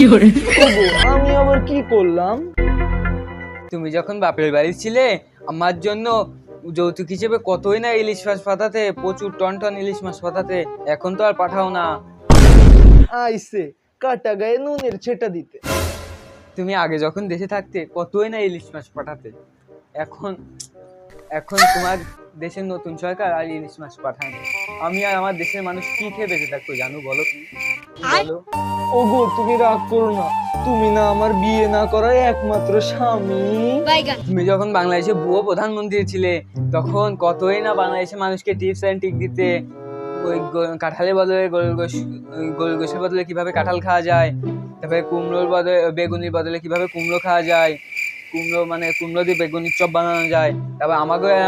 আমি আবার কি করলাম? তুমি যখন বাপের বাড়ি ছিলে আমার জন্য যৌতুক হিসেবে কতই না ইলিশ মাছ পাঠাতে, প্রচুর টন টন ইলিশ মাছ পাঠাতে। এখন তো আর পাঠাও না। আইসে কাটা গায়ে নুনের ছেটা দিতে। তুমি আগে যখন দেশে থাকতে কতই না ইলিশ মাছ পাঠাতে। এখন এখন তোমার দেশের নতুন সরকার আর ইলিশ মাছ পাঠায় না। আমি আর আমার দেশের মানুষ কি খেয়ে বেঁচে থাকবো জানো? বলো তুমি, বলো। ওগো তুমি রাগ করো না, তুমি না আমার বিয়ে না করার একমাত্র স্বামী। তুমি যখন বাংলাদেশে ভুয়ো প্রধানমন্ত্রী ছিলে তখন কতই না বাংলাদেশের মানুষকে টিপস অ্যান্ড ট্রিক দিতে। ওই কাঁঠালের বদলে গরুর গোশের বদলে কিভাবে কাঁঠাল খাওয়া যায়, তারপরে কুমড়োর বদলে বেগুনির বদলে কিভাবে কুমড়ো খাওয়া যায়, কুমড়ো দিয়ে বেগুনির চপ বানানো যায়। তারপর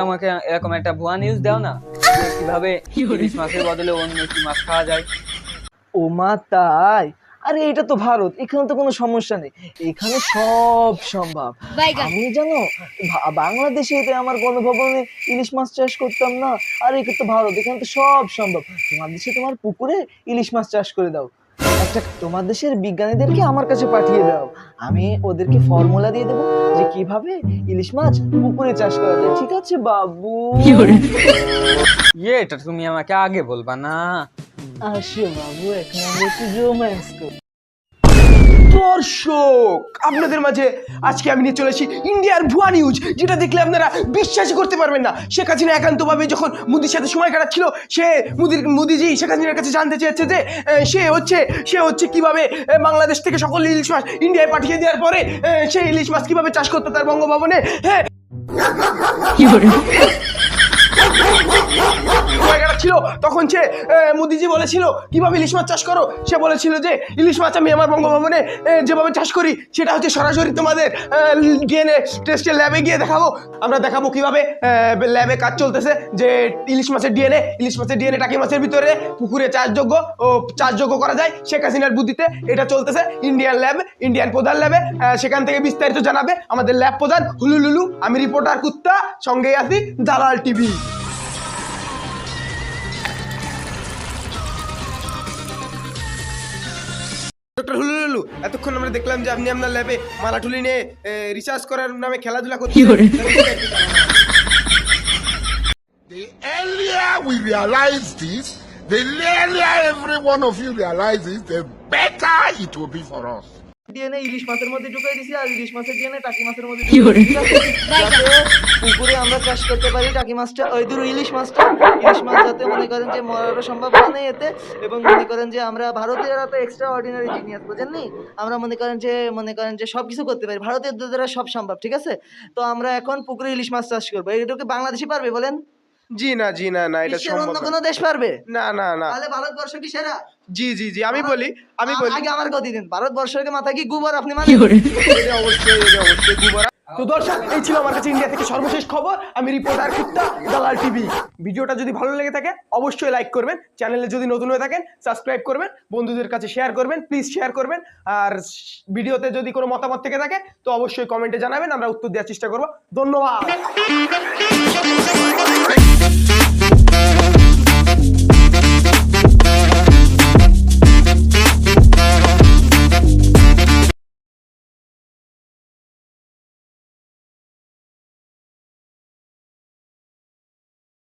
আমাকে এরকম একটা ভুয়া নিউজ দাও না যে কিভাবে ইলিশ মাছের বদলে অন্য কি মাছ খাওয়া যায়। ও মা তাই? আরে এটা তো ভারত, এখানে তো কোনো সমস্যা নেই, এখানে সব সম্ভব। আমি জানো বাংলাদেশে এতে আমার গণভবনে ইলিশ মাছ চাষ করতাম না। আর এটা তো ভারত, এখানে তো সব সম্ভব। তোমার দেশে তোমার পুকুরে ইলিশ মাছ চাষ করে দাও, একটা তোমার দেশের বিজ্ঞানীদেরকে আমার কাছে পাঠিয়ে দাও, আমি ওদেরকে ফর্মুলা দিয়ে দেবো যে কিভাবে ইলিশ মাছ পুকুরে চাষ করা যায়। ঠিক আছে বাবু? এটা তুমি আমাকে আগে বলবা না? আসো বাবু, এখন আমরা একটু রোম্যান্স করি। দর্শক, আপনাদের মাঝে আজকে আমি নিয়ে চলেছি ইন্ডিয়ার ভুয়া নিউজ, যেটা দেখলে আপনারা বিশ্বাসই করতে পারবেন না। শেখ হাসিনা একান্তভাবে যখন মোদির সাথে সময় কাটাচ্ছিল, মোদিজি শেখ হাসিনার কাছে জানতে চেয়েছে যে সে হচ্ছে কিভাবে বাংলাদেশ থেকে সকল ইলিশ মাছ ইন্ডিয়ায় পাঠিয়ে দেওয়ার পরে সেই ইলিশ মাছ কিভাবে চাষ করতো তার বঙ্গভবনে। হ্যাঁ, ছিল তখন সে মোদিজি বলেছিল কিভাবে ইলিশ মাছ চাষ করো। সে বলেছিল যে ইলিশ মাছ আমি আমার বঙ্গভবনে যেভাবে চাষ করি সেটা হচ্ছে সরাসরি তোমাদের ডিএনএ টেস্টের ল্যাবে গিয়ে দেখাবো। আমরা দেখাবো কিভাবে ল্যাবে কাজ চলতেছে, যে ইলিশ মাছের ডিএনএ টাকি মাছের ভিতরে পুকুরে চাষযোগ্য করা যায়। শেখ হাসিনার বুদ্ধিতে এটা চলতেছে। ইন্ডিয়ান প্রধান ল্যাবে, সেখান থেকে বিস্তারিত জানাবে আমাদের ল্যাব প্রধান হুলুলুলু। আমি রিপোর্টার কুত্তা, সঙ্গেই আছি দালাল টিভি। ডক্টর হুলুলুলু, এতক্ষণ আমরা দেখলাম যে আপনি আপনার ল্যাবে মালাঠুলি নিয়ে রিসার্চ করার নামে খেলাধুলা করছেন। The earlier we realize this, the earlier every one of you realizes, the better it will be for us. DNA ইলিশ মাছের মধ্যে ঢুকাই দিছি, আর ইলিশ মাছের ডিএনএ টাকি মাছের মধ্যে যাতে পুকুরে আমরা চাষ করতে পারি টাকি মাছটা, ওই দূর ইলিশ মাছ যাতে মনে করেন যে মরারও সম্ভাবনা নেই এতে। এবং মনে করেন যে আমরা ভারতীয়রা তো এক্সট্রা অর্ডিনারি জিনিয়াস, বুঝেননি? আমরা মনে করেন যে সব কিছু করতে পারি, ভারতীয়দের দ্বারা সব সম্ভব। ঠিক আছে, তো আমরা এখন পুকুরে ইলিশ মাছ চাষ করবো। এটাকে বাংলাদেশি পারবে বলেন? জি না, এটা সম্ভব অন্য না। কোনো দেশ পারবে না। তাহলে ভারতবর্ষ কি সেরা? জি আমি বলি আগে আমার গতি দিন। ভারতবর্ষকে মাথা কি গোবর আপনি মানে? এটা অবশ্যই গুবারা। তো দর্শক, এই ছিল আমার কাছে ইন্ডিয়া থেকে সর্বশেষ খবর। আমি রিপোর্টার কুত্তা, দালাল টিভি। ভিডিওটা যদি ভালো লেগে থাকে অবশ্যই লাইক করবেন, চ্যানেলে যদি নতুন হয়ে থাকেন সাবস্ক্রাইব করবেন, বন্ধুদের কাছে শেয়ার করবেন, প্লিজ শেয়ার করবেন। আর ভিডিওতে যদি কোনো মতামত থেকে থাকে তো অবশ্যই কমেন্টে জানাবেন, আমরা উত্তর দেওয়ার চেষ্টা করব। ধন্যবাদ।